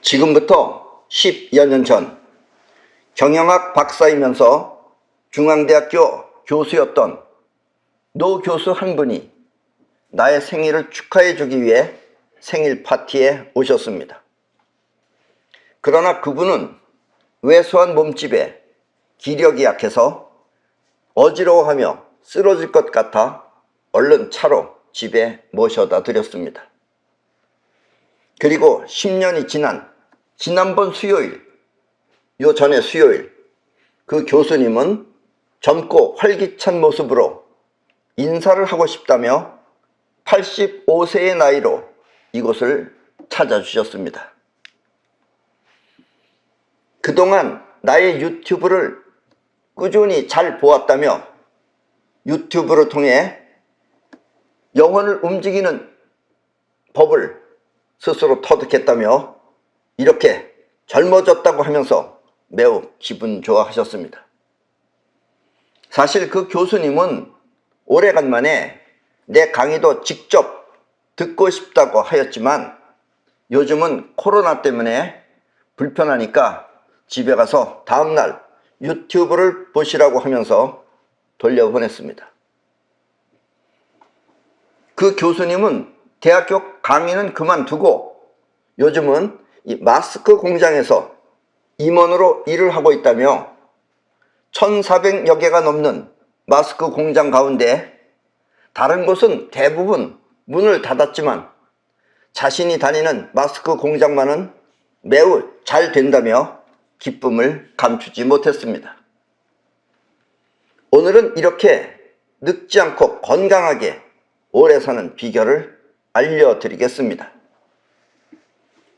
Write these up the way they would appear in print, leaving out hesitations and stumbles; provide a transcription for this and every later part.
지금부터 10여 년 전 경영학 박사이면서 중앙대학교 교수였던 노 교수 한 분이 나의 생일을 축하해 주기 위해 생일 파티에 오셨습니다. 그러나 그분은 왜소한 몸집에 기력이 약해서 어지러워하며 쓰러질 것 같아 얼른 차로 집에 모셔다 드렸습니다. 그리고 10년이 지난번 수요일, 요 전에 수요일, 그 교수님은 젊고 활기찬 모습으로 인사를 하고 싶다며 85세의 나이로 이곳을 찾아주셨습니다. 그동안 나의 유튜브를 꾸준히 잘 보았다며 유튜브를 통해 영혼을 움직이는 법을 스스로 터득했다며 이렇게 젊어졌다고 하면서 매우 기분 좋아하셨습니다. 사실 그 교수님은 오래간만에 내 강의도 직접 듣고 싶다고 하였지만 요즘은 코로나 때문에 불편하니까 집에 가서 다음날 유튜브를 보시라고 하면서 돌려보냈습니다. 그 교수님은 대학교 강의는 그만두고 요즘은 이 마스크 공장에서 임원으로 일을 하고 있다며 1,400여 개가 넘는 마스크 공장 가운데 다른 곳은 대부분 문을 닫았지만 자신이 다니는 마스크 공장만은 매우 잘 된다며 기쁨을 감추지 못했습니다. 오늘은 이렇게 늙지 않고 건강하게 오래 사는 비결을 알려드리겠습니다.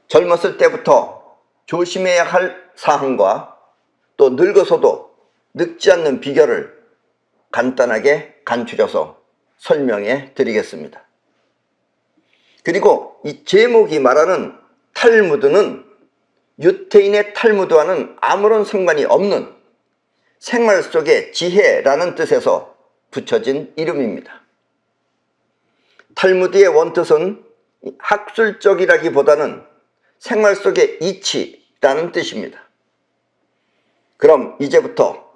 젊었을 때부터 조심해야 할 사항과 또 늙어서도 늙지 않는 비결을 간단하게 간추려서 설명해 드리겠습니다. 그리고 이 제목이 말하는 탈무드는 유태인의 탈무드와는 아무런 상관이 없는 생활 속의 지혜라는 뜻에서 붙여진 이름입니다. 탈무드의 원뜻은 학술적이라기보다는 생활 속의 이치라는 뜻입니다. 그럼 이제부터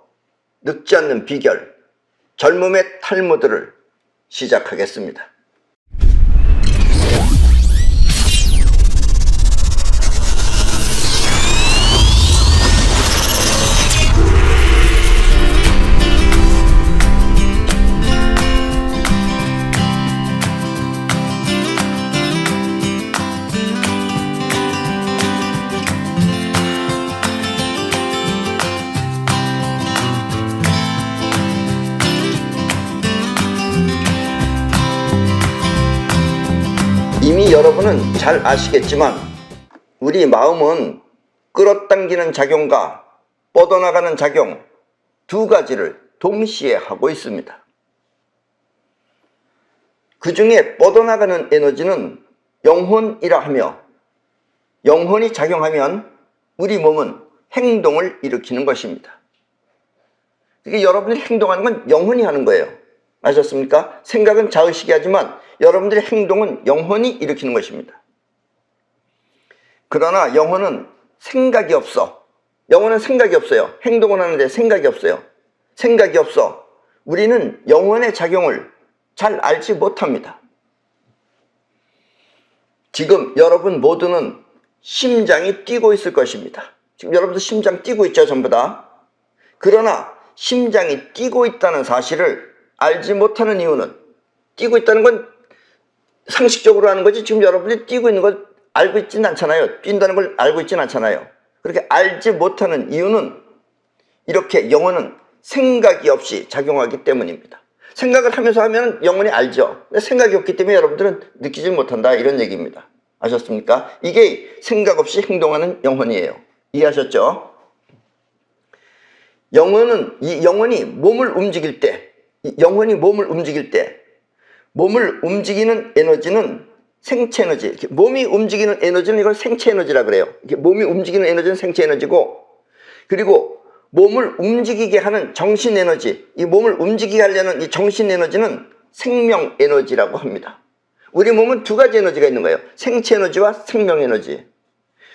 늙지 않는 비결, 젊음의 탈무드를 시작하겠습니다. 이미 여러분은 잘 아시겠지만 우리 마음은 끌어당기는 작용과 뻗어나가는 작용 두 가지를 동시에 하고 있습니다. 그 중에 뻗어나가는 에너지는 영혼이라 하며 영혼이 작용하면 우리 몸은 행동을 일으키는 것입니다. 그러니까 여러분들이 행동하는 건 영혼이 하는 거예요. 아셨습니까? 생각은 자의식이 하지만 여러분들의 행동은 영혼이 일으키는 것입니다. 그러나 영혼은 생각이 없어. 영혼은 생각이 없어요. 행동을 하는데 생각이 없어요. 생각이 없어. 우리는 영혼의 작용을 잘 알지 못합니다. 지금 여러분 모두는 심장이 뛰고 있을 것입니다. 지금 여러분들 심장 뛰고 있죠, 전부 다. 그러나 심장이 뛰고 있다는 사실을 알지 못하는 이유는, 뛰고 있다는 건 상식적으로 하는 거지 지금 여러분들이 뛰고 있는 걸 알고 있지는 않잖아요. 뛴다는 걸 알고 있지는 않잖아요. 그렇게 알지 못하는 이유는 이렇게 영혼은 생각이 없이 작용하기 때문입니다. 생각을 하면서 하면 영혼이 알죠. 생각이 없기 때문에 여러분들은 느끼지 못한다, 이런 얘기입니다. 아셨습니까? 이게 생각 없이 행동하는 영혼이에요. 이해하셨죠? 이 영혼이 몸을 움직일 때, 몸을 움직이는 에너지는 생체 에너지, 몸이 움직이는 에너지는 이걸 생체 에너지라 그래요. 몸이 움직이는 에너지는 생체 에너지고, 그리고 몸을 움직이게 하는 정신 에너지, 이 몸을 움직이게 하려는 이 정신 에너지는 생명 에너지라고 합니다. 우리 몸은 두 가지 에너지가 있는 거예요. 생체 에너지와 생명 에너지.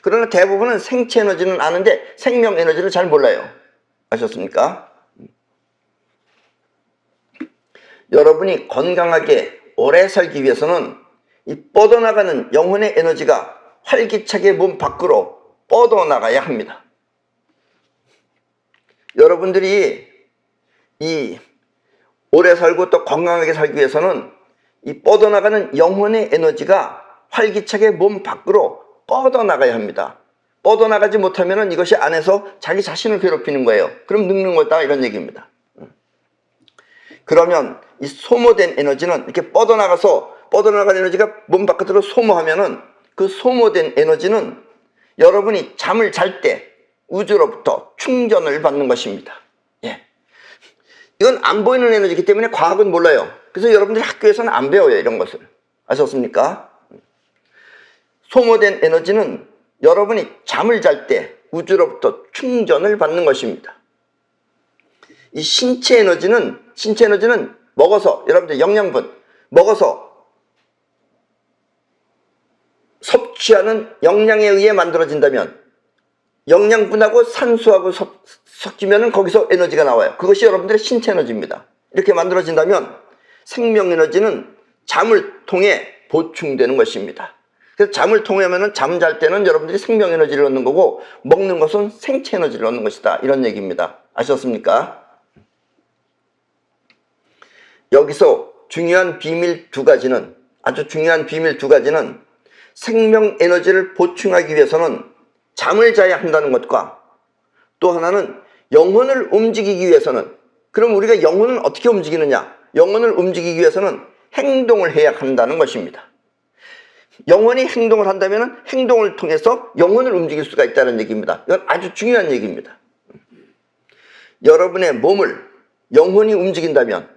그러나 대부분은 생체 에너지는 아는데 생명 에너지를 잘 몰라요. 아셨습니까? 여러분이 건강하게 오래 살기 위해서는 이 뻗어나가는 영혼의 에너지가 활기차게 몸 밖으로 뻗어나가야 합니다. 여러분들이 이 오래 살고 또 건강하게 살기 위해서는 이 뻗어나가는 영혼의 에너지가 활기차게 몸 밖으로 뻗어나가야 합니다. 뻗어나가지 못하면 이것이 안에서 자기 자신을 괴롭히는 거예요. 그럼 늙는 거다 이런 얘기입니다. 그러면 이 소모된 에너지는 이렇게 뻗어나간 에너지가 몸 바깥으로 소모하면은 그 소모된 에너지는 여러분이 잠을 잘 때 우주로부터 충전을 받는 것입니다. 예. 이건 안 보이는 에너지이기 때문에 과학은 몰라요. 그래서 여러분들이 학교에서는 안 배워요, 이런 것을. 아셨습니까? 소모된 에너지는 여러분이 잠을 잘 때 우주로부터 충전을 받는 것입니다. 이 신체 에너지는 먹어서, 여러분들 영양분, 먹어서 섭취하는 영양에 의해 만들어진다면, 영양분하고 산소하고 섞이면 거기서 에너지가 나와요. 그것이 여러분들의 신체 에너지입니다. 이렇게 만들어진다면 생명 에너지는 잠을 통해 보충되는 것입니다. 그래서 잠을 통하면 잠 잘 때는 여러분들이 생명 에너지를 얻는 거고, 먹는 것은 생체 에너지를 얻는 것이다, 이런 얘기입니다. 아셨습니까? 여기서 중요한 비밀 두 가지는, 아주 중요한 비밀 두 가지는, 생명 에너지를 보충하기 위해서는 잠을 자야 한다는 것과, 또 하나는 영혼을 움직이기 위해서는, 그럼 우리가 영혼을 어떻게 움직이느냐? 영혼을 움직이기 위해서는 행동을 해야 한다는 것입니다. 영혼이 행동을 한다면 행동을 통해서 영혼을 움직일 수가 있다는 얘기입니다. 이건 아주 중요한 얘기입니다. 여러분의 몸을 영혼이 움직인다면,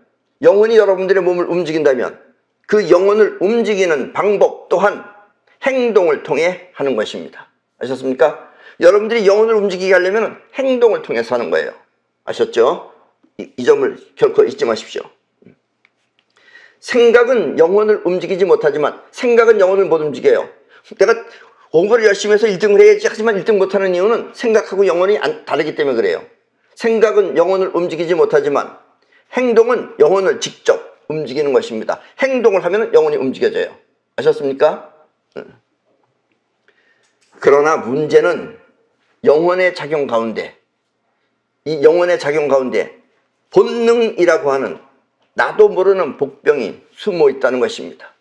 영혼이 여러분들의 몸을 움직인다면 그 영혼을 움직이는 방법 또한 행동을 통해 하는 것입니다. 아셨습니까? 여러분들이 영혼을 움직이게 하려면 행동을 통해서 하는 거예요. 아셨죠? 이 점을 결코 잊지 마십시오. 생각은 영혼을 움직이지 못하지만 생각은 영혼을 못 움직여요. 내가 공부를 열심히 해서 1등을 해야지 하지만 1등 못하는 이유는 생각하고 영혼이 다르기 때문에 그래요. 생각은 영혼을 움직이지 못하지만 행동은 영혼을 직접 움직이는 것입니다. 행동을 하면 영혼이 움직여져요. 아셨습니까? 그러나 문제는 영혼의 작용 가운데, 이 영혼의 작용 가운데 본능이라고 하는 나도 모르는 복병이 숨어 있다는 것입니다.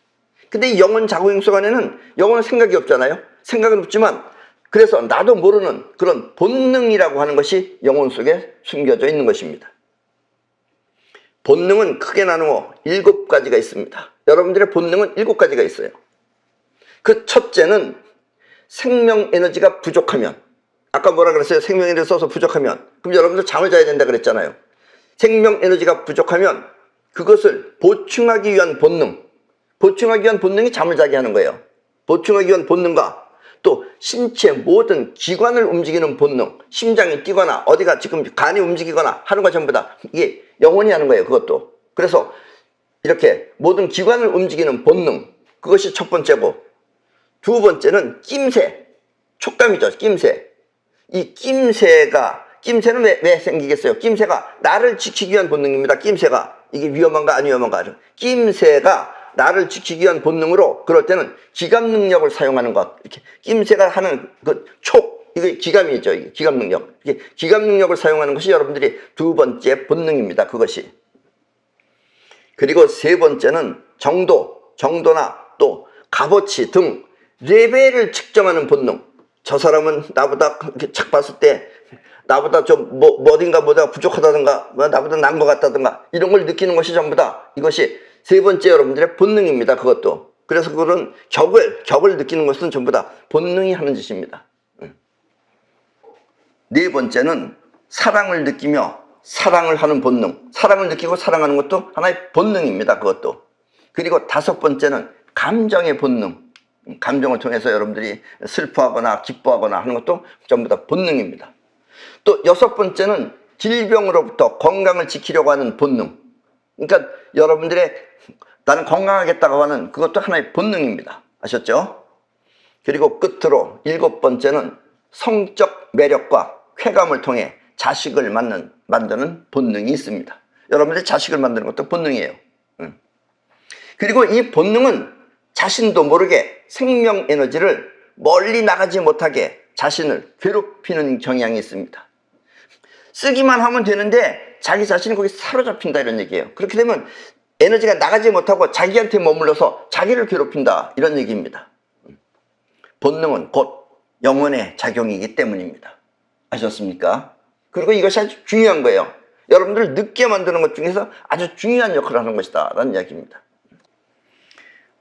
근데 이 영혼 작용 속 안에는 영혼은 생각이 없잖아요. 생각은 없지만 그래서 나도 모르는 그런 본능이라고 하는 것이 영혼 속에 숨겨져 있는 것입니다. 본능은 크게 나누어 7가지가 있습니다. 여러분들의 본능은 7가지가 있어요. 그 첫째는 생명 에너지가 부족하면, 아까 뭐라 그랬어요? 생명 에너지 써서 부족하면, 그럼 여러분들 잠을 자야 된다 그랬잖아요. 생명 에너지가 부족하면 그것을 보충하기 위한 본능, 보충하기 위한 본능이 잠을 자게 하는 거예요. 보충하기 위한 본능과 또 신체 모든 기관을 움직이는 본능, 심장이 뛰거나 어디가 지금 간이 움직이거나 하는 거 전부 다 이게 영혼이 하는 거예요. 그것도. 그래서 이렇게 모든 기관을 움직이는 본능, 그것이 첫 번째고, 두 번째는 낌새, 촉감이죠. 낌새. 이 낌새는 왜 생기겠어요? 낌새가 나를 지키기 위한 본능입니다. 낌새가 이게 위험한가 안 위험한가. 낌새가 나를 지키기 위한 본능으로, 그럴 때는 기감 능력을 사용하는 것. 이렇게 낌새가 하는 그 이게 기감이죠. 이게 기감 능력. 이게 기감 능력을 사용하는 것이 여러분들이 두 번째 본능입니다. 그것이. 그리고 세 번째는 정도나 또 값어치 등 레벨을 측정하는 본능. 저 사람은 나보다 이렇게 착 봤을 때 나보다 좀 어딘가 뭐가 부족하다든가 나보다 난 것 같다든가 이런 걸 느끼는 것이 전부 다 이것이 세 번째 여러분들의 본능입니다. 그것도. 그래서 그런 격을 느끼는 것은 전부 다 본능이 하는 짓입니다. 네 번째는 사랑을 느끼며 사랑을 하는 본능. 사랑을 느끼고 사랑하는 것도 하나의 본능입니다. 그것도. 그리고 다섯 번째는 감정의 본능. 감정을 통해서 여러분들이 슬퍼하거나 기뻐하거나 하는 것도 전부 다 본능입니다. 또 여섯 번째는 질병으로부터 건강을 지키려고 하는 본능. 그러니까 여러분들의 나는 건강하겠다고 하는 그것도 하나의 본능입니다. 아셨죠? 그리고 끝으로 7번째는 성적 매력과 쾌감을 통해 자식을 만드는 본능이 있습니다. 여러분들이 자식을 만드는 것도 본능이에요. 그리고 이 본능은 자신도 모르게 생명 에너지를 멀리 나가지 못하게 자신을 괴롭히는 경향이 있습니다. 쓰기만 하면 되는데 자기 자신이 거기 사로잡힌다 이런 얘기예요. 그렇게 되면 에너지가 나가지 못하고 자기한테 머물러서 자기를 괴롭힌다 이런 얘기입니다. 본능은 곧 영혼의 작용이기 때문입니다. 아셨습니까? 그리고 이것이 아주 중요한 거예요. 여러분들을 늦게 만드는 것 중에서 아주 중요한 역할을 하는 것이다 라는 이야기입니다.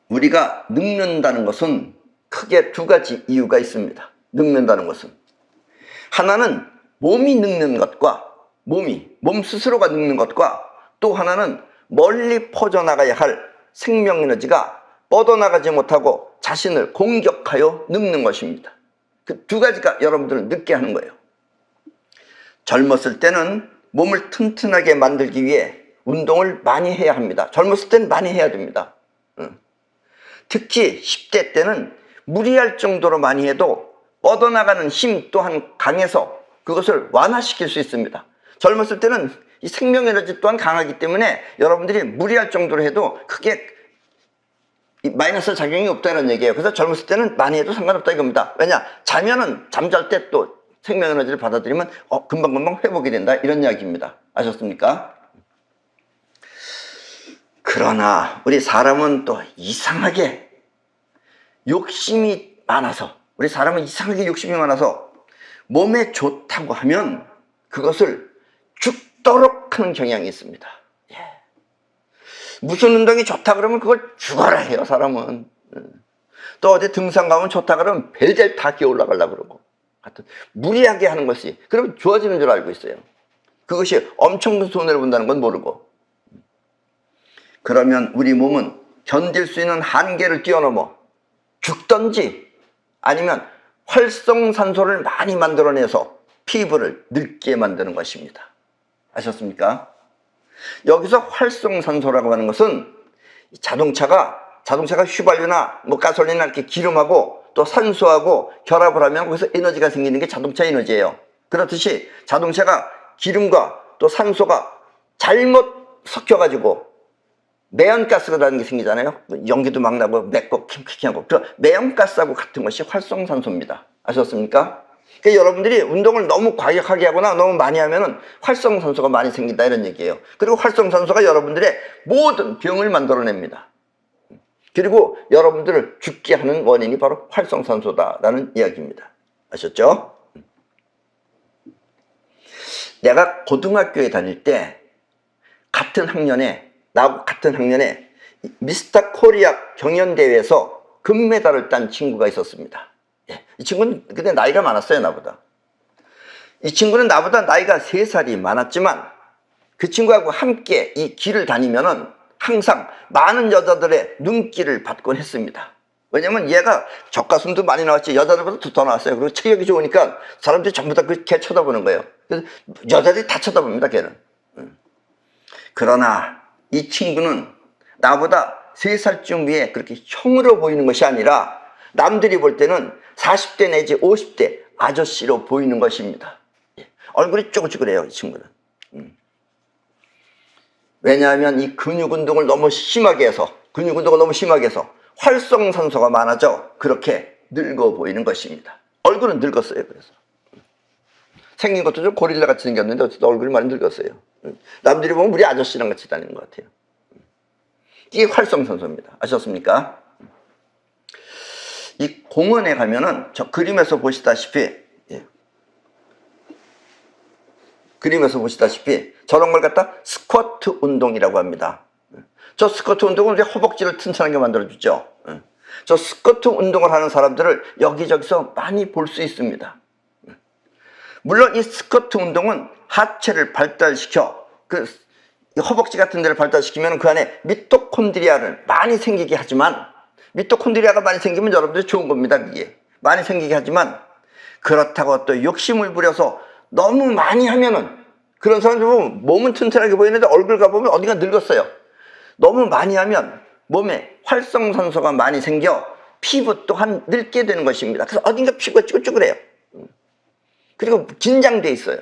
우리가 늙는다는 것은 크게 2가지 이유가 있습니다. 늙는다는 것은 하나는 몸이 늙는 것과 몸 스스로가 늙는 것과 또 하나는 멀리 퍼져나가야 할 생명 에너지가 뻗어나가지 못하고 자신을 공격하여 늙는 것입니다. 그 2가지가 여러분들을 늙게 하는 거예요. 젊었을 때는 몸을 튼튼하게 만들기 위해 운동을 많이 해야 합니다. 젊었을 때는 많이 해야 됩니다. 특히 10대 때는 무리할 정도로 많이 해도 뻗어나가는 힘 또한 강해서 그것을 완화시킬 수 있습니다. 젊었을 때는 이 생명 에너지 또한 강하기 때문에 여러분들이 무리할 정도로 해도 크게 마이너스 작용이 없다는 얘기예요. 그래서 젊었을 때는 많이 해도 상관없다 이겁니다. 왜냐? 자면은 잠잘 때 또 생명 에너지를 받아들이면 금방금방 회복이 된다 이런 이야기입니다. 아셨습니까? 그러나 우리 사람은 또 이상하게 욕심이 많아서 몸에 좋다고 하면 그것을 죽도록 하는 경향이 있습니다. 무슨 운동이 좋다 그러면 그걸 죽어라 해요, 사람은. 또 어디 등산 가면 좋다 그러면 벨젤 다 기어 올라가려고 그러고. 하여튼 무리하게 하는 것이 그러면 좋아지는 줄 알고 있어요. 그것이 엄청 큰 손해를 본다는 건 모르고. 그러면 우리 몸은 견딜 수 있는 한계를 뛰어넘어 죽든지 아니면 활성산소를 많이 만들어내서 피부를 늙게 만드는 것입니다. 아셨습니까? 여기서 활성산소라고 하는 것은 자동차가 휘발유나 가솔린이나 이렇게 기름하고 또 산소하고 결합을 하면 거기서 에너지가 생기는 게 자동차 에너지예요. 그렇듯이 자동차가 기름과 또 산소가 잘못 섞여가지고 매연가스가 나는 게 생기잖아요. 연기도 막 나고 맵고 킹킹하고 그 매연가스하고 같은 것이 활성산소입니다. 아셨습니까? 그러니까 여러분들이 운동을 너무 과격하게 하거나 너무 많이 하면은 활성산소가 많이 생긴다 이런 얘기예요. 그리고 활성산소가 여러분들의 모든 병을 만들어냅니다. 그리고 여러분들을 죽게 하는 원인이 바로 활성산소다라는 이야기입니다. 아셨죠? 내가 고등학교에 다닐 때 나하고 같은 학년에 미스터 코리아 경연대회에서 금메달을 딴 친구가 있었습니다. 이 친구는 그때 나이가 많았어요, 나보다. 이 친구는 나보다 나이가 3살이 많았지만 그 친구하고 함께 이 길을 다니면은 항상 많은 여자들의 눈길을 받곤 했습니다. 왜냐면 얘가 젖가슴도 많이 나왔지 여자들보다 더 나왔어요. 그리고 체격이 좋으니까 사람들이 전부 다 걔 쳐다보는 거예요. 그래서 여자들이 다 쳐다봅니다, 걔는. 그러나 이 친구는 나보다 3살쯤 위에 그렇게 형으로 보이는 것이 아니라 남들이 볼 때는 40대 내지 50대 아저씨로 보이는 것입니다. 얼굴이 쪼글쪼글해요, 이 친구는. 왜냐하면 이 근육 운동을 너무 심하게 해서 활성산소가 많아져 그렇게 늙어 보이는 것입니다. 얼굴은 늙었어요. 그래서 생긴 것도 좀 고릴라 같이 생겼는데 어쨌든 얼굴이 많이 늙었어요. 남들이 보면 우리 아저씨랑 같이 다니는 것 같아요. 이게 활성산소입니다. 아셨습니까? 이 공원에 가면은 저 그림에서 보시다시피 저런 걸 갖다 스쿼트 운동이라고 합니다. 저 스쿼트 운동은 우리 허벅지를 튼튼하게 만들어주죠. 저 스쿼트 운동을 하는 사람들을 여기저기서 많이 볼 수 있습니다. 물론 이 스쿼트 운동은 하체를 발달시켜 그 허벅지 같은 데를 발달시키면 그 안에 미토콘드리아를 많이 생기게 하지만 미토콘드리아가 많이 생기면 여러분들이 좋은 겁니다. 이게 많이 생기게 하지만 그렇다고 또 욕심을 부려서 너무 많이 하면은 그런 사람들 보면 몸은 튼튼하게 보이는데 얼굴 가보면 어디가 늙었어요. 너무 많이 하면 몸에 활성산소가 많이 생겨 피부 또한 늙게 되는 것입니다. 그래서 어딘가 피부가 쭈글쭈글해요. 그리고 긴장돼 있어요.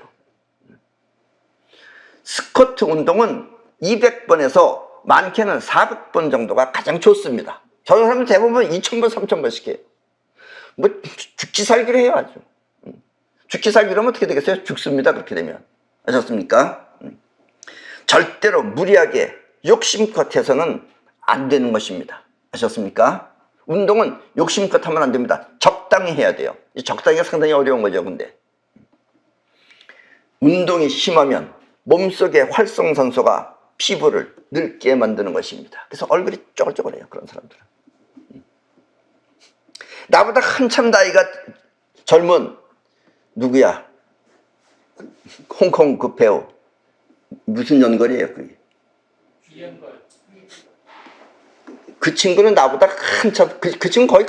스쿼트 운동은 200번에서 많게는 400번 정도가 가장 좋습니다. 저런 사람들 대부분 2000번, 3000번씩 해요. 뭐 죽기 살기를 해요, 아주. 죽기 살기로 하면 어떻게 되겠어요? 죽습니다, 그렇게 되면. 아셨습니까? 절대로 무리하게 욕심껏 해서는 안 되는 것입니다. 아셨습니까? 운동은 욕심껏 하면 안 됩니다. 적당히 해야 돼요. 적당히가 상당히 어려운 거죠, 근데. 운동이 심하면 몸속의 활성산소가 피부를 늙게 만드는 것입니다. 그래서 얼굴이 쪼글쪼글해요, 그런 사람들은. 나보다 한참 나이가 젊은 누구야? 홍콩 그 배우 무슨 연걸이에요, 그게? 그 친구는 나보다 한참 그 친구 거의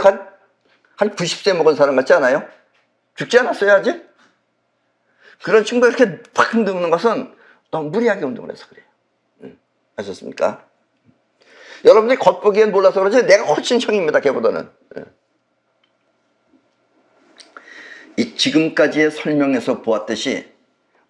한 90세 먹은 사람 같지 않아요? 죽지 않았어요, 아직? 그런 친구가 이렇게 팍 늙는 것은 너무 무리하게 운동을 해서 그래요. 아셨습니까? 여러분들이 겉보기엔 몰라서 그러지 내가 훨씬 형입니다, 걔보다는. 이 지금까지의 설명에서 보았듯이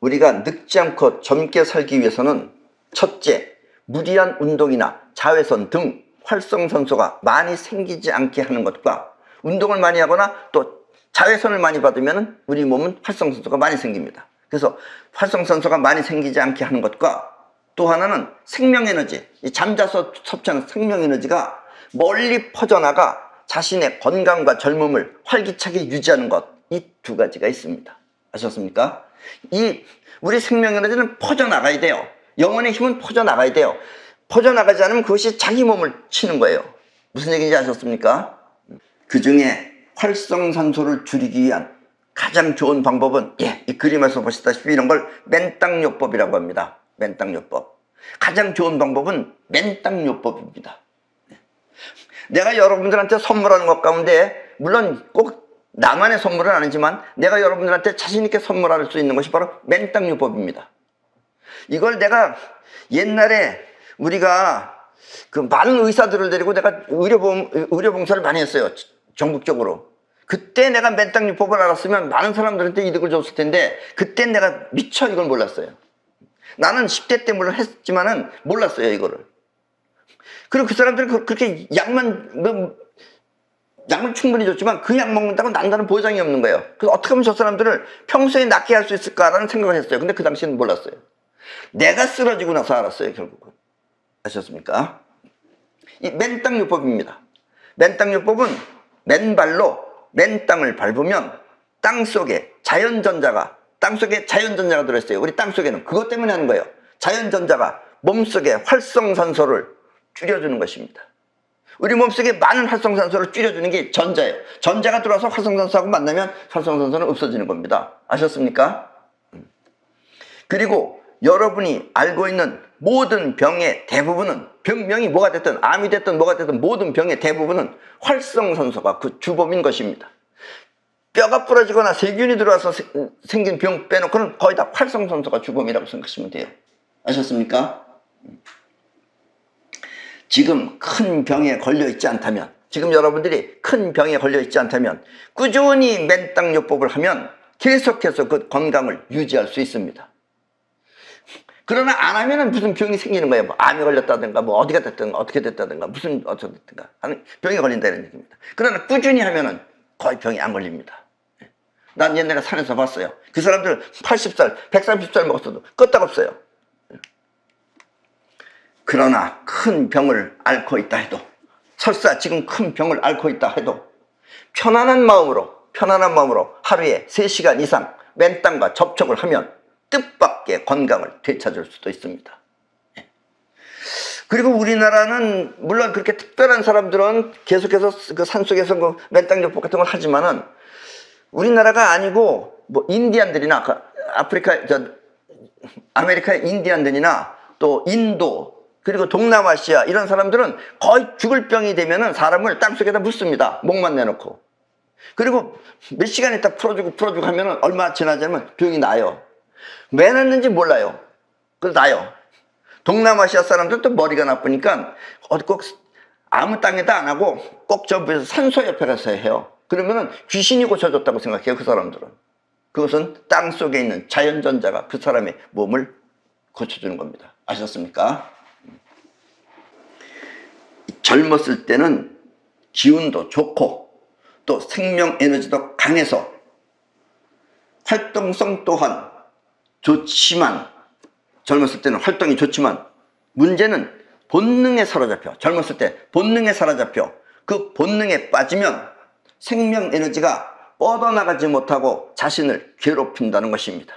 우리가 늙지 않고 젊게 살기 위해서는 첫째, 무리한 운동이나 자외선 등 활성산소가 많이 생기지 않게 하는 것과 운동을 많이 하거나 또 자외선을 많이 받으면 우리 몸은 활성산소가 많이 생깁니다. 그래서 활성산소가 많이 생기지 않게 하는 것과 또 하나는 생명에너지, 이 잠자서 섭취하는 생명에너지가 멀리 퍼져나가 자신의 건강과 젊음을 활기차게 유지하는 것, 이 두 가지가 있습니다. 아셨습니까? 우리 생명에너지는 퍼져나가야 돼요. 영혼의 힘은 퍼져나가야 돼요. 퍼져나가지 않으면 그것이 자기 몸을 치는 거예요. 무슨 얘기인지 아셨습니까? 그 중에 활성산소를 줄이기 위한 가장 좋은 방법은 이 그림에서 보시다시피 이런 걸 맨땅요법이라고 합니다. 맨땅요법. 가장 좋은 방법은 맨땅요법입니다. 내가 여러분들한테 선물하는 것 가운데 물론 꼭 나만의 선물은 아니지만 내가 여러분들한테 자신있게 선물할 수 있는 것이 바로 맨땅요법입니다. 이걸 내가 옛날에 우리가 그 많은 의사들을 데리고 내가 의료봉사를 많이 했어요. 전국적으로. 그때 내가 맨땅요법을 알았으면 많은 사람들한테 이득을 줬을 텐데 그때 내가 미처 이걸 몰랐어요. 나는 10대 때 물론 했지만은 몰랐어요, 이거를. 그리고 그 사람들은 그렇게 약만 충분히 줬지만 그 약 먹는다고 난다는 보장이 없는 거예요. 그래서 어떻게 하면 저 사람들을 평소에 낫게 할 수 있을까라는 생각을 했어요. 근데 그 당시에는 몰랐어요. 내가 쓰러지고 나서 알았어요, 결국은. 아셨습니까? 이 맨땅요법입니다. 맨땅요법은 맨발로 맨땅을 밟으면 땅속에 자연전자가 들어있어요. 우리 땅속에는 그것 때문에 하는 거예요. 자연전자가 몸속에 활성산소를 줄여주는 것입니다. 우리 몸속에 많은 활성산소를 줄여주는 게 전자예요. 전자가 들어와서 활성산소하고 만나면 활성산소는 없어지는 겁니다. 아셨습니까? 그리고 여러분이 알고 있는 모든 병의 대부분은 병명이 뭐가 됐든 암이 됐든 뭐가 됐든 모든 병의 대부분은 활성산소가 그 주범인 것입니다. 뼈가 부러지거나 세균이 들어와서 생긴 병 빼놓고는 거의 다 활성산소가 주범이라고 생각하시면 돼요. 아셨습니까? 지금 큰 병에 걸려 있지 않다면, 지금 여러분들이 큰 병에 걸려 있지 않다면 꾸준히 맨땅요법을 하면 계속해서 그 건강을 유지할 수 있습니다. 그러나 안 하면은 무슨 병이 생기는 거예요. 뭐 암이 걸렸다든가 뭐 어디가 됐든가 어떻게 됐다든가 무슨 어떻게 됐든가 하는 병이 걸린다는 얘기입니다. 그러나 꾸준히 하면은 거의 병이 안 걸립니다. 난 옛날에 산에서 봤어요. 그 사람들 80살, 130살 먹었어도 끄떡없어요. 그러나 큰 병을 앓고 있다 해도, 설사 지금 큰 병을 앓고 있다 해도 편안한 마음으로 하루에 3시간 이상 맨땅과 접촉을 하면 뜻밖의 건강을 되찾을 수도 있습니다. 그리고 우리나라는 물론 그렇게 특별한 사람들은 계속해서 그 산속에서 그 맨땅요법 같은 걸 하지만은 우리나라가 아니고 뭐 인디안들이나 아메리카의 인디안들이나 또 인도 그리고 동남아시아 이런 사람들은 거의 죽을 병이 되면은 사람을 땅속에다 묻습니다. 목만 내놓고. 그리고 몇 시간 있다 풀어주고 하면은 얼마 지나지 않으면 병이 나요. 왜 났는지 몰라요. 그래서 나요. 동남아시아 사람들은 또 머리가 나쁘니까 꼭 아무 땅에다 안 하고 꼭 저 산소 옆에 가서 해요. 그러면은 귀신이 고쳐줬다고 생각해요, 그 사람들은. 그것은 땅 속에 있는 자연전자가 그 사람의 몸을 고쳐주는 겁니다. 아셨습니까? 젊었을 때는 기운도 좋고 또 생명 에너지도 강해서 활동성 또한 좋지만, 젊었을 때는 활동이 좋지만 문제는 본능에 사로잡혀, 젊었을 때 본능에 사로잡혀 그 본능에 빠지면 생명 에너지가 뻗어나가지 못하고 자신을 괴롭힌다는 것입니다.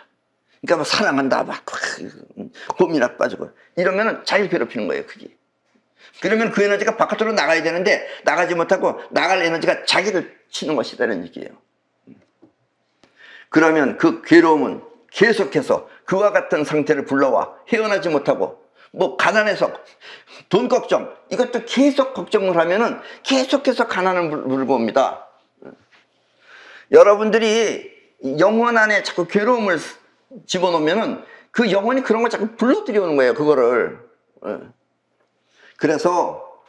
그러니까 뭐 사랑한다 막 고민에 빠지고 이러면은 자기를 괴롭히는 거예요, 그게. 그러면 그 에너지가 바깥으로 나가야 되는데 나가지 못하고 나갈 에너지가 자기를 치는 것이라는 얘기예요. 그러면 그 괴로움은 계속해서 그와 같은 상태를 불러와 헤어나지 못하고, 뭐 가난해서 돈 걱정, 이것도 계속 걱정을 하면은 계속해서 가난을 물고 옵니다. 여러분들이 영혼 안에 자꾸 괴로움을 집어넣으면은 그 영혼이 그런 걸 자꾸 불러 들여오는 거예요, 그거를. 그래서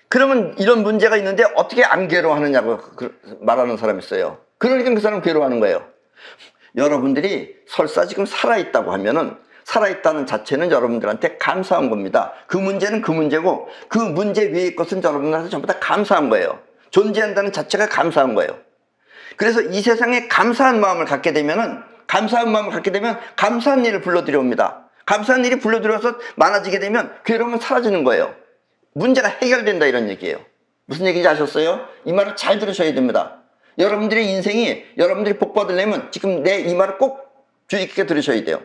그러면 이런 문제가 있는데 어떻게 안 괴로워하느냐고 말하는 사람이 있어요. 그러니까 그 사람은 괴로워하는 거예요. 여러분들이 설사 지금 살아있다고 하면은 살아있다는 자체는 여러분들한테 감사한 겁니다. 그 문제는 그 문제고 그 문제 위의 것은 여러분들한테 전부 다 감사한 거예요. 존재한다는 자체가 감사한 거예요. 그래서 이 세상에 감사한 마음을 갖게 되면은, 감사한 마음을 갖게 되면 감사한 일을 불러들여옵니다. 감사한 일이 불러들여서 많아지게 되면 괴로움은 사라지는 거예요. 문제가 해결된다, 이런 얘기예요. 무슨 얘기인지 아셨어요? 이 말을 잘 들으셔야 됩니다. 여러분들의 인생이, 여러분들이 복 받으려면 지금 내 이 말을 꼭 주의 깊게 들으셔야 돼요.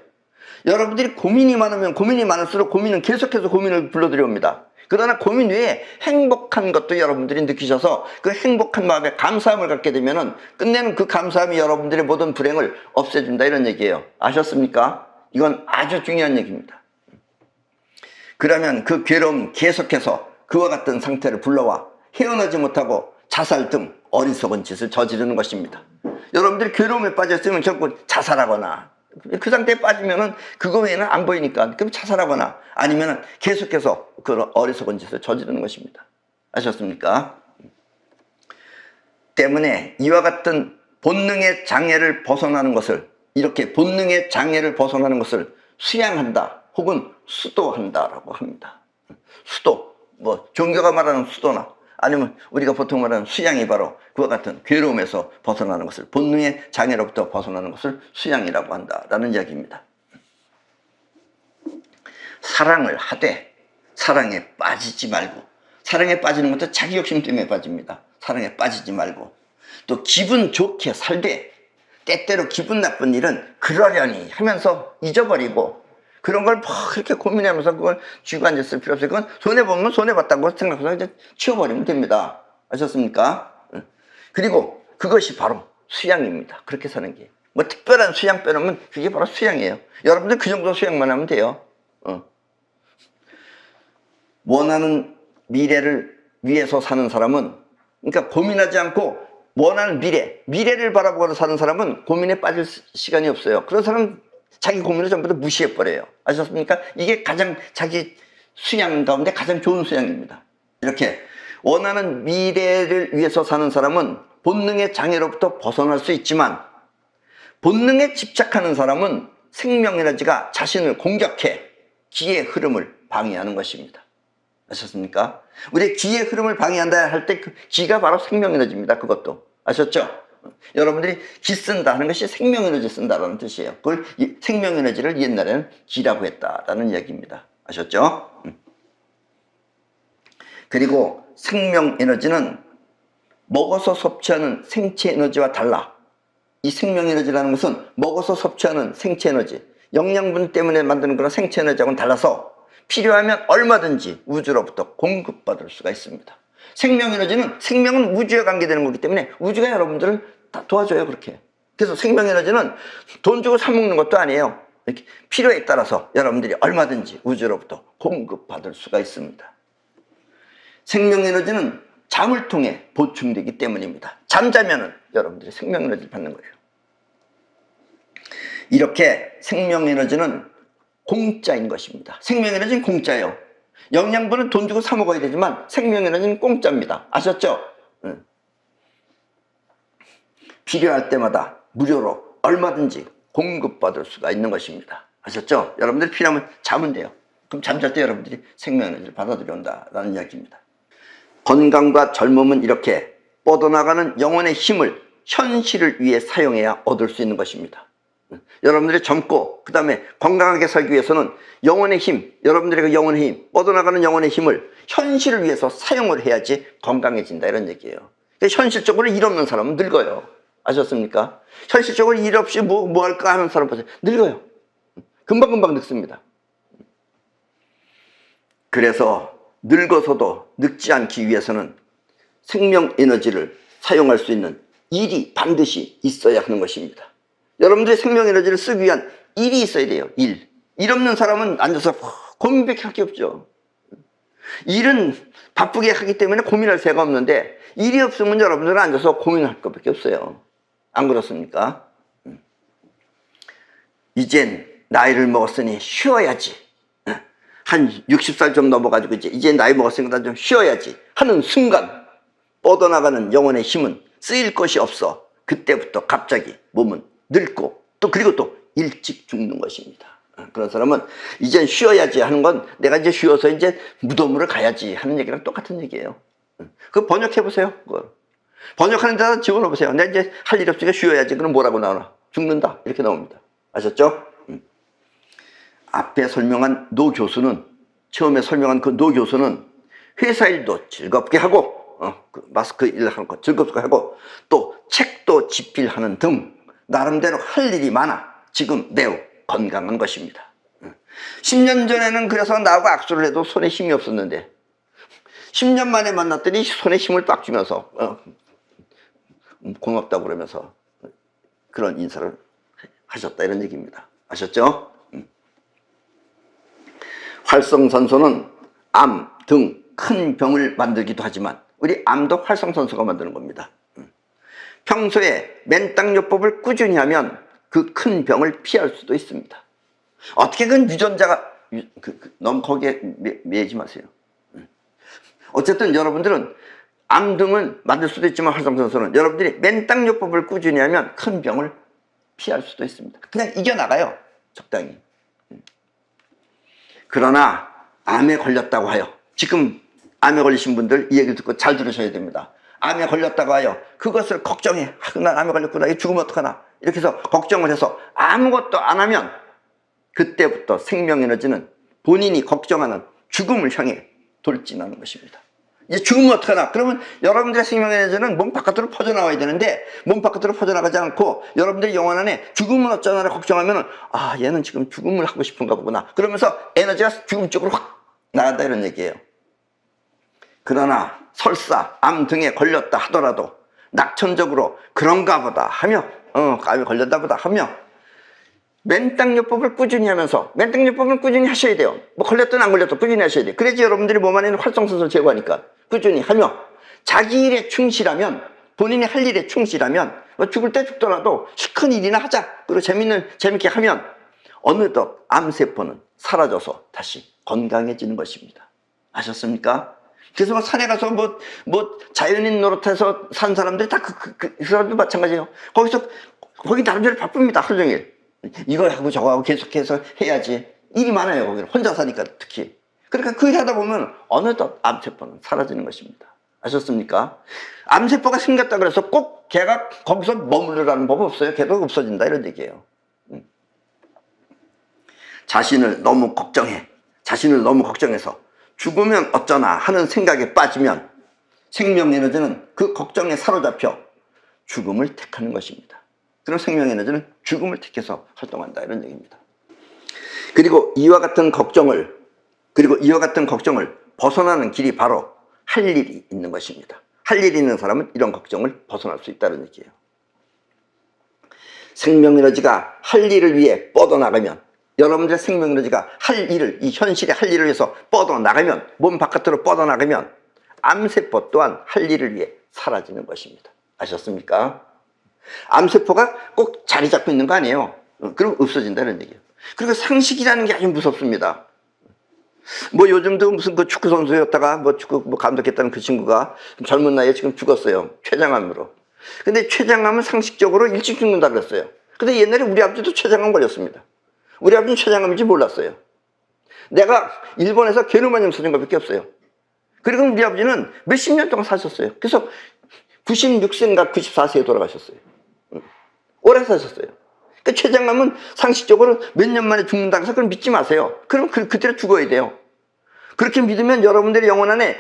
여러분들이 고민이 많으면 고민이 많을수록 고민은 계속해서 고민을 불러들여옵니다. 그러나 고민 외에 행복한 것도 여러분들이 느끼셔서 그 행복한 마음에 감사함을 갖게 되면은 끝내는 그 감사함이 여러분들의 모든 불행을 없애준다, 이런 얘기예요. 아셨습니까? 이건 아주 중요한 얘기입니다. 그러면 그 괴로움 계속해서 그와 같은 상태를 불러와 헤어나지 못하고 자살 등 어리석은 짓을 저지르는 것입니다. 여러분들이 괴로움에 빠졌으면 자꾸 자살하거나, 그 상태에 빠지면은 그거 외에는 안 보이니까 그럼 자살하거나 아니면은 계속해서 그런 어리석은 짓을 저지르는 것입니다. 아셨습니까? 때문에 이와 같은 본능의 장애를 벗어나는 것을, 이렇게 본능의 장애를 벗어나는 것을 수양한다 혹은 수도한다라고 합니다. 수도, 뭐 종교가 말하는 수도나 아니면 우리가 보통 말하는 수양이 바로 그와 같은 괴로움에서 벗어나는 것을, 본능의 장애로부터 벗어나는 것을 수양이라고 한다라는 이야기입니다. 사랑을 하되 사랑에 빠지지 말고, 사랑에 빠지는 것도 자기 욕심 때문에 빠집니다. 사랑에 빠지지 말고, 또 기분 좋게 살되 때때로 기분 나쁜 일은 그러려니 하면서 잊어버리고, 그런 걸 막 그렇게 고민하면서 그걸 쥐고 앉았을 필요 없어요. 그건 손해보면 손해봤다고 생각해서 이제 치워버리면 됩니다. 아셨습니까? 그리고 그것이 바로 수양입니다. 그렇게 사는 게. 뭐 특별한 수양 빼놓으면 그게 바로 수양이에요. 여러분들 그 정도 수양만 하면 돼요. 원하는 미래를 위해서 사는 사람은, 그러니까 고민하지 않고 원하는 미래를 바라보고 사는 사람은 고민에 빠질 시간이 없어요. 그런 사람은 자기 고민을 전부 다 무시해버려요. 아셨습니까? 이게 가장 자기 수양 가운데 가장 좋은 수양입니다. 이렇게 원하는 미래를 위해서 사는 사람은 본능의 장애로부터 벗어날 수 있지만, 본능에 집착하는 사람은 생명 에너지가 자신을 공격해 기의 흐름을 방해하는 것입니다. 아셨습니까? 우리의 기의 흐름을 방해한다 할 때 그 기가 바로 생명 에너지입니다. 그것도 아셨죠? 여러분들이 기 쓴다 하는 것이 생명 에너지 쓴다라는 뜻이에요. 그걸 생명 에너지를 옛날에는 기라고 했다라는 이야기입니다. 아셨죠? 그리고 생명 에너지는 먹어서 섭취하는 생체 에너지와 달라. 이 생명 에너지라는 것은 먹어서 섭취하는 생체 에너지, 영양분 때문에 만드는 그런 생체 에너지하고는 달라서 필요하면 얼마든지 우주로부터 공급받을 수가 있습니다. 생명 에너지는, 생명은 우주에 관계되는 거기 때문에 우주가 여러분들을 다 도와줘요. 그렇게. 그래서 생명 에너지는 돈 주고 사 먹는 것도 아니에요. 이렇게 필요에 따라서 여러분들이 얼마든지 우주로부터 공급받을 수가 있습니다. 생명 에너지는 잠을 통해 보충되기 때문입니다. 잠자면은 여러분들이 생명 에너지를 받는 거예요. 이렇게 생명 에너지는 공짜인 것입니다. 생명 에너지는 공짜예요. 영양분은 돈 주고 사 먹어야 되지만 생명에너지는 공짜입니다. 아셨죠? 필요할 때마다 무료로 얼마든지 공급받을 수가 있는 것입니다. 아셨죠? 여러분들이 필요하면 자면 돼요. 그럼 잠잘 때 여러분들이 생명에너지를 받아들여온다라는 이야기입니다. 건강과 젊음은 이렇게 뻗어나가는 영혼의 힘을 현실을 위해 사용해야 얻을 수 있는 것입니다. 여러분들이 젊고 그 다음에 건강하게 살기 위해서는 영혼의 힘, 여러분들의 그 영혼의 힘, 뻗어나가는 영혼의 힘을 현실을 위해서 사용을 해야지 건강해진다 이런 얘기예요. 현실적으로 일 없는 사람은 늙어요. 아셨습니까? 현실적으로 일 없이 뭐 할까 하는 사람 보세요. 늙어요. 금방금방 늙습니다. 그래서 늙어서도 늙지 않기 위해서는 생명 에너지를 사용할 수 있는 일이 반드시 있어야 하는 것입니다. 여러분들의 생명 에너지를 쓰기 위한 일이 있어야 돼요. 일 없는 사람은 앉아서 고민밖에 할 게 없죠. 일은 바쁘게 하기 때문에 고민할 새가 없는데 일이 없으면 여러분들은 앉아서 고민할 것밖에 없어요. 안 그렇습니까? 이젠 나이를 먹었으니 쉬어야지. 한 60살 좀 넘어가지고 이제 나이 먹었으니까 좀 쉬어야지 하는 순간 뻗어나가는 영혼의 힘은 쓰일 것이 없어. 그때부터 갑자기 몸은 늙고 그리고 또 일찍 죽는 것입니다. 그런 사람은 이젠 쉬어야지 하는 건 내가 이제 쉬어서 이제 무덤으로 가야지 하는 얘기랑 똑같은 얘기예요. 그거 번역해 보세요. 그걸. 번역하는 데다 집어넣어 보세요. 내가 이제 할 일 없으니까 쉬어야지. 그럼 뭐라고 나오나? 죽는다. 이렇게 나옵니다. 아셨죠? 앞에 설명한 노 교수는, 처음에 설명한 그 노 교수는 회사 일도 즐겁게 하고 그 마스크 일하는 거 즐겁게 하고 또 책도 집필하는 등 나름대로 할 일이 많아 지금 매우 건강한 것입니다. 10년 전에는 그래서 나하고 악수를 해도 손에 힘이 없었는데 10년 만에 만났더니 손에 힘을 빡 주면서 고맙다고 그러면서 그런 인사를 하셨다 이런 얘기입니다. 아셨죠? 활성산소는 암 등 큰 병을 만들기도 하지만 우리 암도 활성산소가 만드는 겁니다. 평소에 맨땅요법을 꾸준히 하면 그 큰 병을 피할 수도 있습니다. 어떻게 그 유전자가 너무 거기에 매지 마세요. 어쨌든 여러분들은 암 등은 만들 수도 있지만 활성산소는 여러분들이 맨땅요법을 꾸준히 하면 큰 병을 피할 수도 있습니다. 그냥 이겨나가요. 적당히. 그러나 암에 걸렸다고 하여 지금 암에 걸리신 분들 이 얘기를 듣고 잘 들으셔야 됩니다. 암에 걸렸다고 하여 그것을 걱정해. 난 암에 걸렸구나. 이거 죽으면 어떡하나. 이렇게 해서 걱정을 해서 아무것도 안 하면 그때부터 생명에너지는 본인이 걱정하는 죽음을 향해 돌진하는 것입니다. 이제 죽으면 어떡하나. 그러면 여러분들의 생명에너지는 몸 바깥으로 퍼져나와야 되는데 몸 바깥으로 퍼져나가지 않고 여러분들의 영혼 안에 죽으면 어쩌나 걱정하면 얘는 지금 죽음을 하고 싶은가 보구나. 그러면서 에너지가 죽음 쪽으로 확 나간다 이런 얘기예요. 그러나 설사 암 등에 걸렸다 하더라도 낙천적으로 그런가 보다 하며 암에 걸렸다 보다 하며 맨땅요법을 꾸준히 하면서 맨땅요법을 꾸준히 하셔야 돼요. 뭐 걸렸든 안 걸렸든 꾸준히 하셔야 돼요. 그래야지 여러분들이 몸 안에 있는 활성산소를 제거하니까 꾸준히 하며 자기 일에 충실하면 본인이 할 일에 충실하면 뭐 죽을 때 죽더라도 큰 일이나 하자. 그리고 재밌게 하면 어느덧 암세포는 사라져서 다시 건강해지는 것입니다. 아셨습니까? 그래서 막 산에 가서 뭐 자연인 노릇해서 산 사람들이 다 그 사람도 마찬가지예요. 거기 나름대로 바쁩니다. 하루 종일. 이거 하고 저거 하고 계속해서 해야지. 일이 많아요. 거기는 혼자 사니까 특히. 그러니까 그 일 하다 보면 어느덧 암세포는 사라지는 것입니다. 아셨습니까? 암세포가 생겼다 그래서 꼭 걔가 거기서 머무르라는 법 없어요. 걔도 없어진다 이런 얘기예요. 자신을 너무 걱정해서 죽으면 어쩌나 하는 생각에 빠지면 생명에너지는 그 걱정에 사로잡혀 죽음을 택하는 것입니다. 그럼 생명에너지는 죽음을 택해서 활동한다 이런 얘기입니다. 그리고 이와 같은 걱정을 벗어나는 길이 바로 할 일이 있는 것입니다. 할 일이 있는 사람은 이런 걱정을 벗어날 수 있다는 얘기예요. 생명에너지가 할 일을 위해 뻗어나가면 여러분들의 생명에너지가 할 일을 이 현실의 할 일을 위해서 뻗어나가면 몸 바깥으로 뻗어나가면 암세포 또한 할 일을 위해 사라지는 것입니다. 아셨습니까? 암세포가 꼭 자리 잡고 있는 거 아니에요. 그럼 없어진다는 얘기예요. 그리고 상식이라는 게 아주 무섭습니다. 뭐 요즘도 무슨 그 축구 선수였다가 뭐 축구 뭐 감독했다는 그 친구가 젊은 나이에 지금 죽었어요. 췌장암으로. 근데 췌장암은 상식적으로 일찍 죽는다 그랬어요. 근데 옛날에 우리 아버지도 췌장암 걸렸습니다. 우리 아버지는 췌장암인지 몰랐어요. 내가 일본에서 게르마늄 사준 것밖에 없어요. 그리고 우리 아버지는 몇십 년 동안 사셨어요. 그래서 96세인가 94세에 돌아가셨어요. 오래 사셨어요. 그러니까 췌장암은 상식적으로 몇 년 만에 죽는다고 해서 그걸 믿지 마세요. 그럼 그대로 죽어야 돼요. 그렇게 믿으면 여러분들의 영혼 안에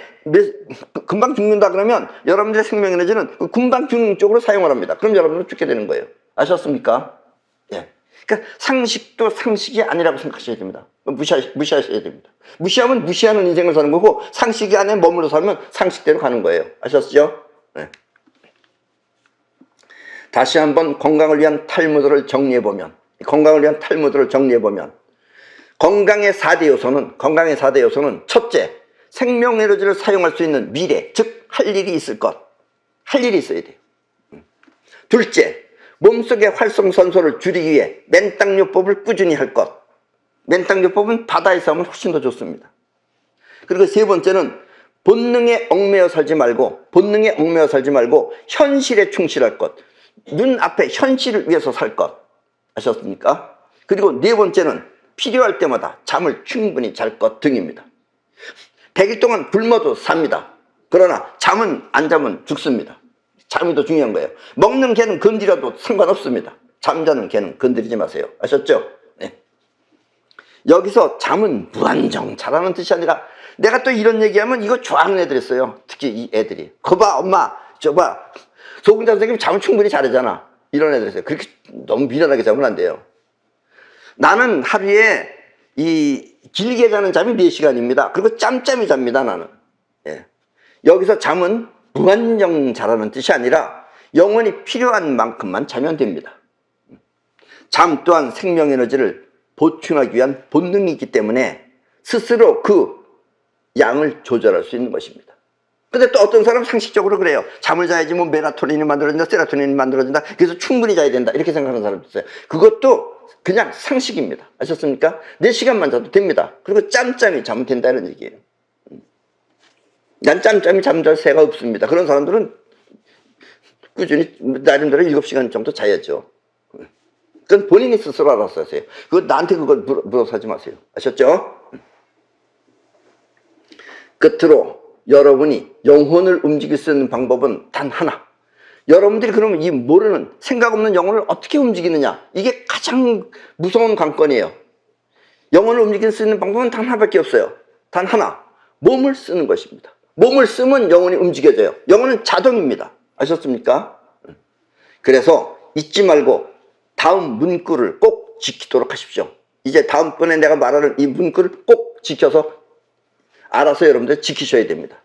금방 죽는다 그러면 여러분들의 생명 에너지는 금방 죽는 쪽으로 사용을 합니다. 그럼 여러분은 죽게 되는 거예요. 아셨습니까? 예. 그러니까 상식도 상식이 아니라고 생각하셔야 됩니다. 무시하셔야 됩니다. 무시하면 무시하는 인생을 사는 거고 상식이 안에 머물러 살면 상식대로 가는 거예요. 아셨죠? 네. 다시 한번 건강을 위한 탈무드를 정리해보면 건강의 4대 요소는 첫째, 생명 에너지를 사용할 수 있는 미래, 즉 할 일이 있을 것. 할 일이 있어야 돼요. 둘째, 몸속의 활성산소를 줄이기 위해 맨땅요법을 꾸준히 할 것. 맨땅요법은 바다에서 하면 훨씬 더 좋습니다. 그리고 세 번째는 본능에 얽매여 살지 말고 현실에 충실할 것. 눈앞에 현실을 위해서 살 것. 아셨습니까? 그리고 네 번째는 필요할 때마다 잠을 충분히 잘 것 등입니다. 100일 동안 굶어도 삽니다. 그러나 잠은 안 자면 죽습니다. 잠이 더 중요한 거예요. 먹는 개는 건드려도 상관없습니다. 잠자는 개는 건드리지 마세요. 아셨죠? 네. 여기서 잠은 무한정차라는 뜻이 아니라 내가 또 이런 얘기하면 이거 좋아하는 애들 있어요. 특히 이 애들이. 거봐 엄마 저봐 소금자 선생님 잠을 충분히 잘하잖아. 이런 애들 있어요. 그렇게 너무 미련하게 자면 안 돼요. 나는 하루에 길게 자는 잠이 4시간입니다. 그리고 짬짬이 잡니다 나는. 예. 여기서 잠은 무한정 자라는 뜻이 아니라 영원히 필요한 만큼만 자면 됩니다. 잠 또한 생명 에너지를 보충하기 위한 본능이기 때문에 스스로 그 양을 조절할 수 있는 것입니다. 근데 또 어떤 사람은 상식적으로 그래요. 잠을 자야지 뭐 멜라토닌이 만들어진다, 세로토닌이 만들어진다. 그래서 충분히 자야 된다. 이렇게 생각하는 사람도 있어요. 그것도 그냥 상식입니다. 아셨습니까? 4시간만 자도 됩니다. 그리고 짬짬이 자면 된다는 얘기예요. 난 짬짬이 잠잘 새가 없습니다. 그런 사람들은 꾸준히 나름대로 7시간 정도 자야죠. 그건 본인이 스스로 알아서 하세요. 그거 나한테 그걸 물어서 하지 마세요. 아셨죠? 끝으로 여러분이 영혼을 움직일 수 있는 방법은 단 하나. 여러분들이 그러면 이 모르는 생각 없는 영혼을 어떻게 움직이느냐, 이게 가장 무서운 관건이에요. 영혼을 움직일 수 있는 방법은 단 하나밖에 없어요. 단 하나, 몸을 쓰는 것입니다. 몸을 쓰면 영혼이 움직여져요. 영혼은 자동입니다. 아셨습니까? 그래서 잊지 말고 다음 문구를 꼭 지키도록 하십시오. 이제 다음번에 내가 말하는 이 문구를 꼭 지켜서 알아서 여러분들 지키셔야 됩니다.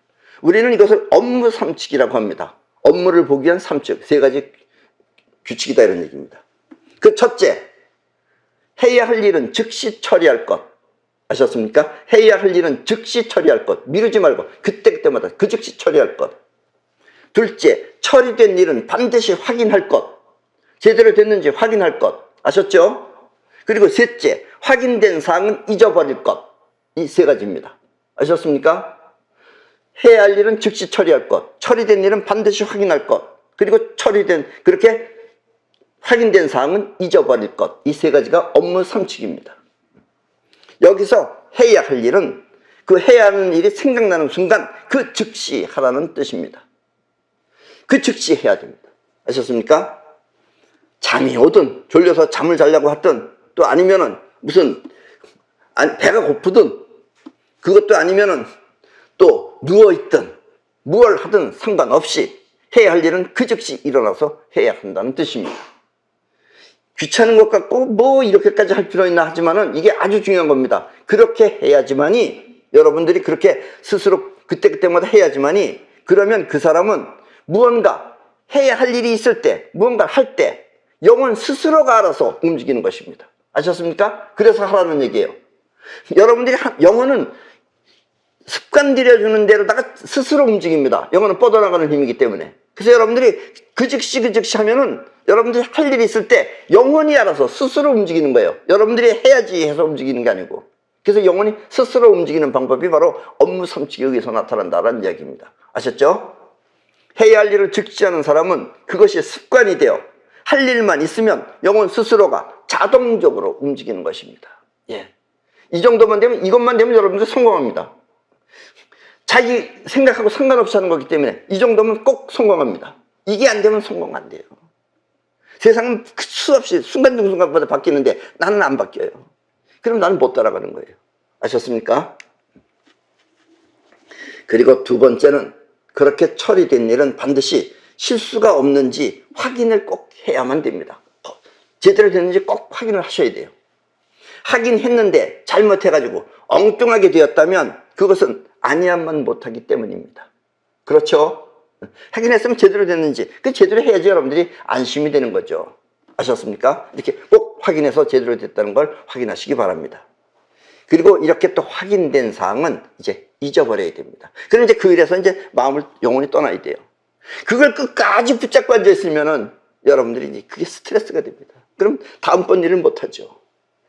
우리는 이것을 업무 삼칙이라고 합니다. 업무를 보기 위한 삼칙, 3가지 규칙이다 이런 얘기입니다. 그 첫째, 해야 할 일은 즉시 처리할 것. 아셨습니까? 해야 할 일은 즉시 처리할 것. 미루지 말고 그때그때마다 그 즉시 처리할 것. 둘째, 처리된 일은 반드시 확인할 것. 제대로 됐는지 확인할 것. 아셨죠? 그리고 셋째, 확인된 사항은 잊어버릴 것. 이 3가지입니다. 아셨습니까? 해야 할 일은 즉시 처리할 것, 처리된 일은 반드시 확인할 것, 그리고 그렇게 확인된 사항은 잊어버릴 것. 이 3가지가 업무 삼칙입니다. 여기서 해야 할 일은 그 해야 하는 일이 생각나는 순간 그 즉시 하라는 뜻입니다. 그 즉시 해야 됩니다. 아셨습니까? 잠이 오든 졸려서 잠을 자려고 하든 또 아니면은 무슨 배가 고프든 그것도 아니면은 또 누워있든 무얼 하든 상관없이 해야 할 일은 그 즉시 일어나서 해야 한다는 뜻입니다. 귀찮은 것 같고 뭐 이렇게까지 할 필요 있나 하지만은 이게 아주 중요한 겁니다. 그렇게 해야지만이, 여러분들이 그렇게 스스로 그때그때마다 해야지만이, 그러면 그 사람은 무언가 해야 할 일이 있을 때, 무언가 할 때 영혼 스스로가 알아서 움직이는 것입니다. 아셨습니까? 그래서 하라는 얘기예요. 여러분들이 영혼은 습관 들여주는 대로다가 스스로 움직입니다. 영혼은 뻗어나가는 힘이기 때문에. 그래서 여러분들이 그 즉시 하면은 여러분들이 할 일이 있을 때 영혼이 알아서 스스로 움직이는 거예요. 여러분들이 해야지 해서 움직이는 게 아니고. 그래서 영혼이 스스로 움직이는 방법이 바로 업무 삼치기 여기서 나타난다는 이야기입니다. 아셨죠? 해야 할 일을 즉시하는 사람은 그것이 습관이 되어 할 일만 있으면 영혼 스스로가 자동적으로 움직이는 것입니다. 예. 이 정도만 되면, 이것만 되면 여러분들 성공합니다. 자기 생각하고 상관없이 하는 거기 때문에 이 정도면 꼭 성공합니다. 이게 안 되면 성공 안 돼요. 세상은 수없이 순간순간마다 바뀌는데 나는 안 바뀌어요. 그럼 나는 못 따라가는 거예요. 아셨습니까? 그리고 두 번째는 그렇게 처리된 일은 반드시 실수가 없는지 확인을 꼭 해야만 됩니다. 제대로 됐는지 꼭 확인을 하셔야 돼요. 확인했는데 잘못해가지고 엉뚱하게 되었다면 그것은 아니야만 못하기 때문입니다. 그렇죠? 확인했으면 제대로 됐는지, 그 제대로 해야지 여러분들이 안심이 되는 거죠. 아셨습니까? 이렇게 꼭 확인해서 제대로 됐다는 걸 확인하시기 바랍니다. 그리고 이렇게 또 확인된 사항은 이제 잊어버려야 됩니다. 그럼 이제 그 일에서 이제 마음을, 영혼이 떠나야 돼요. 그걸 끝까지 붙잡고 앉아있으면은 여러분들이 이제 그게 스트레스가 됩니다. 그럼 다음번 일을 못하죠.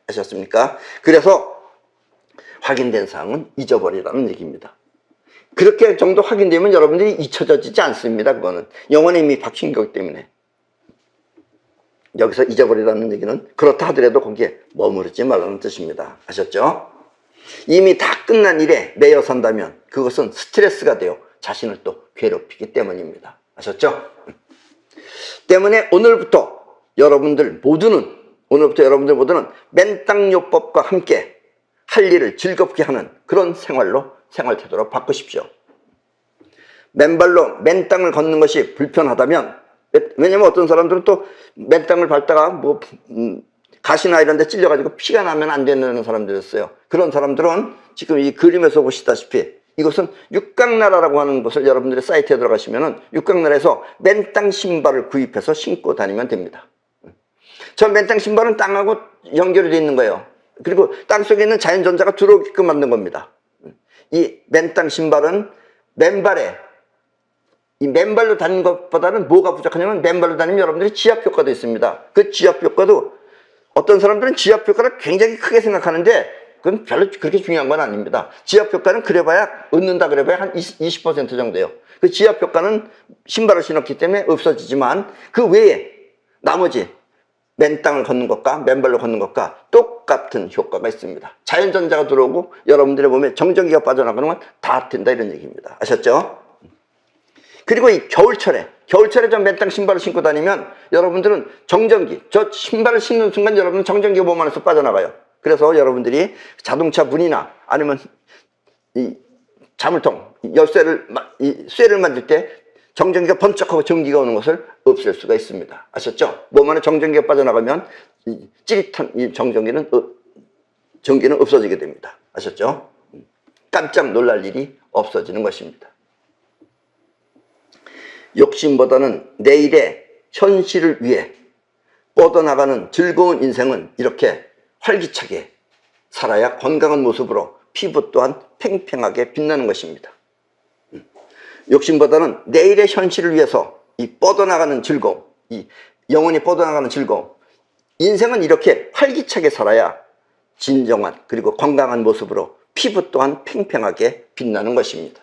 아셨습니까? 그래서 확인된 사항은 잊어버리라는 얘기입니다. 그렇게 정도 확인되면 여러분들이 잊혀지지 않습니다. 그거는 영혼에 이미 박힌 거기 때문에. 여기서 잊어버리라는 얘기는 그렇다 하더라도 거기에 머무르지 말라는 뜻입니다. 아셨죠? 이미 다 끝난 일에 매여 산다면 그것은 스트레스가 되어 자신을 또 괴롭히기 때문입니다. 아셨죠? 때문에 오늘부터 여러분들 모두는 맨땅요법과 함께 할 일을 즐겁게 하는 그런 생활 태도로 바꾸십시오. 맨발로 맨 땅을 걷는 것이 불편하다면, 왜냐면 어떤 사람들은 또 맨 땅을 밟다가 가시나 이런 데 찔려가지고 피가 나면 안 되는 사람들이 있어요. 그런 사람들은 지금 이 그림에서 보시다시피 이것은 육각나라라고 하는 곳을 여러분들의 사이트에 들어가시면은 육각나라에서 맨 땅 신발을 구입해서 신고 다니면 됩니다. 저 맨 땅 신발은 땅하고 연결이 되어 있는 거예요. 그리고 땅 속에 있는 자연전자가 들어오게끔 만든 겁니다. 이 맨 땅 신발은 이 맨발로 다니는 것보다는 뭐가 부족하냐면, 맨발로 다니면 여러분들이 지압 효과도 있습니다. 그 지압 효과도 어떤 사람들은 지압 효과를 굉장히 크게 생각하는데 그건 별로 그렇게 중요한 건 아닙니다. 지압 효과는 그래봐야, 얻는다 그래봐야 한 20% 정도예요. 그 지압 효과는 신발을 신었기 때문에 없어지지만 그 외에 나머지 맨 땅을 걷는 것과 맨발로 걷는 것과 똑같은 효과가 있습니다. 자연전자가 들어오고 여러분들의 몸에 정전기가 빠져나가는 건 다 된다, 이런 얘기입니다. 아셨죠? 그리고 이 겨울철에 저 맨 땅 신발을 신고 다니면 여러분들은 정전기, 저 신발을 신는 순간 여러분은 정전기가 몸 안에서 빠져나가요. 그래서 여러분들이 자동차 문이나 아니면 이 자물통, 열쇠를, 쇠를 만들 때 정전기가 번쩍하고 전기가 오는 것을 없앨 수가 있습니다. 아셨죠? 몸 안에 정전기가 빠져나가면 이 찌릿한 이 전기는 없어지게 됩니다. 아셨죠? 깜짝 놀랄 일이 없어지는 것입니다. 욕심보다는 내일의 현실을 위해 뻗어나가는 즐거운 인생은 이렇게 활기차게 살아야 건강한 모습으로 피부 또한 팽팽하게 빛나는 것입니다. 욕심보다는 내일의 현실을 위해서 이 뻗어나가는 즐거움, 이 영원히 뻗어나가는 즐거움, 인생은 이렇게 활기차게 살아야 진정한 그리고 건강한 모습으로 피부 또한 팽팽하게 빛나는 것입니다.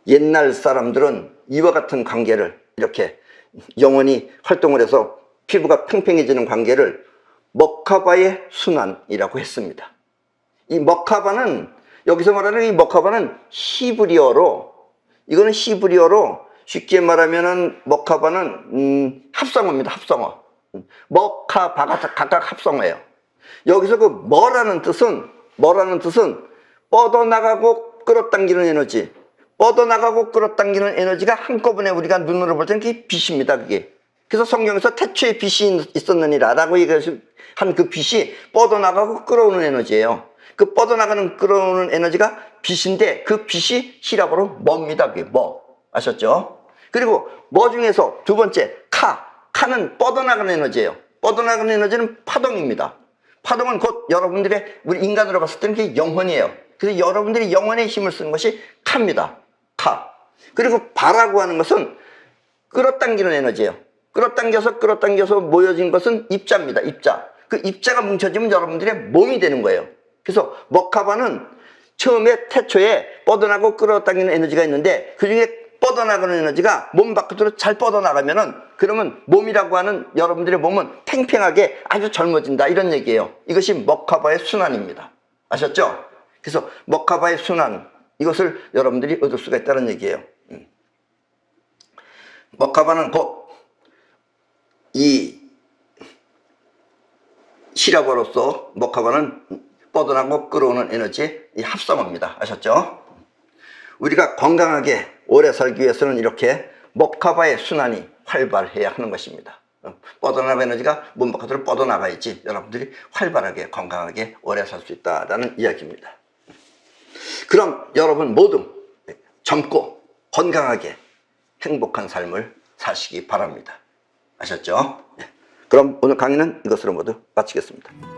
옛날 사람들은 이와 같은 관계를, 이렇게 영원히 활동을 해서 피부가 팽팽해지는 관계를 머카바의 순환이라고 했습니다. 이 머카바는, 여기서 말하는 이 머카바는 히브리어로, 이거는 히브리어로 쉽게 말하면은 머카바는 합성어입니다. 합성어. 머카바가 각각 합성어예요. 여기서 그 뭐라는 뜻은 뻗어나가고 끌어당기는 에너지, 뻗어나가고 끌어당기는 에너지가 한꺼번에 우리가 눈으로 볼 때는 그게 빛입니다. 그게. 그래서 성경에서 태초에 빛이 있었느니라 라고 한 그 빛이 뻗어나가고 끌어오는 에너지예요. 그 뻗어나가는 끌어오는 에너지가 빛인데 그 빛이 히라보로 뭐입니다. 그게 뭐. 아셨죠? 그리고 뭐 중에서 두 번째 카는 뻗어나가는 에너지예요. 뻗어나가는 에너지는 파동입니다. 파동은 곧 여러분들의, 우리 인간으로 봤을 때는 그게 영혼이에요. 그래서 여러분들이 영혼의 힘을 쓰는 것이 카입니다. 카. 그리고 바라고 하는 것은 끌어당기는 에너지예요. 끌어당겨서 모여진 것은 입자입니다. 입자. 그 입자가 뭉쳐지면 여러분들의 몸이 되는 거예요. 그래서 먹하바는 처음에 태초에 뻗어나고 끌어당기는 에너지가 있는데 그중에 뻗어나가는 에너지가 몸 바깥으로 잘 뻗어나가면은 그러면 몸이라고 하는 여러분들의 몸은 팽팽하게 아주 젊어진다 이런 얘기예요. 이것이 먹하바의 순환입니다. 아셨죠? 그래서 먹하바의 순환 이것을 여러분들이 얻을 수가 있다는 얘기예요. 먹하바는 곧 이 시라버로서 먹하바는 뻗어나고 끌어오는 에너지의 이 합성어입니다. 아셨죠? 우리가 건강하게 오래 살기 위해서는 이렇게 먹하바의 순환이 활발해야 하는 것입니다. 뻗어나가는 에너지가 몸 바깥으로 뻗어나가야지 여러분들이 활발하게 건강하게 오래 살 수 있다는 이야기입니다. 그럼 여러분 모두 젊고 건강하게 행복한 삶을 사시기 바랍니다. 아셨죠? 그럼 오늘 강의는 이것으로 모두 마치겠습니다.